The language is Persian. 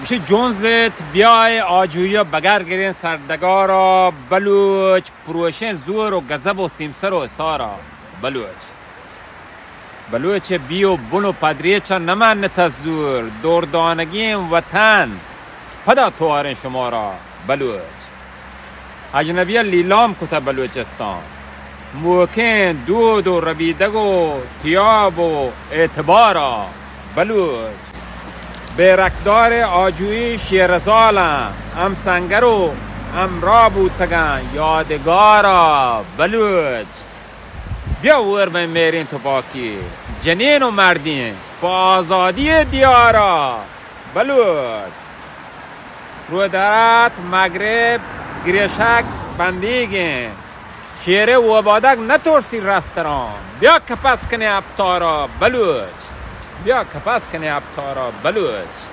میشه جونزت بیای آجویا بگر گرین سردگارا بلوچ پروشن زور و گذب و سیمسر و اسارا بلوچ بیو بنو پدریچا نمن تزور دوردانگیم وطن پدا توارن شما را بلوچ اجنبی لیلام کتا بلوچستان موکن دود و ربیدگ و تیاب و اعتبارا بلوچ بیرکدار آجوی شیرزالم ام سنگر و ام را بودتگن یادگارا بلوچ بیا ور به میرین تو باکی جنین و مردین با آزادی دیارا بلوچ رو درات مغرب گریشک بندیگین شیره و بادک نترسی رستران بیا کپس کنی ابتارا بلوچ بیا کپس کنی ابتارا بلوچ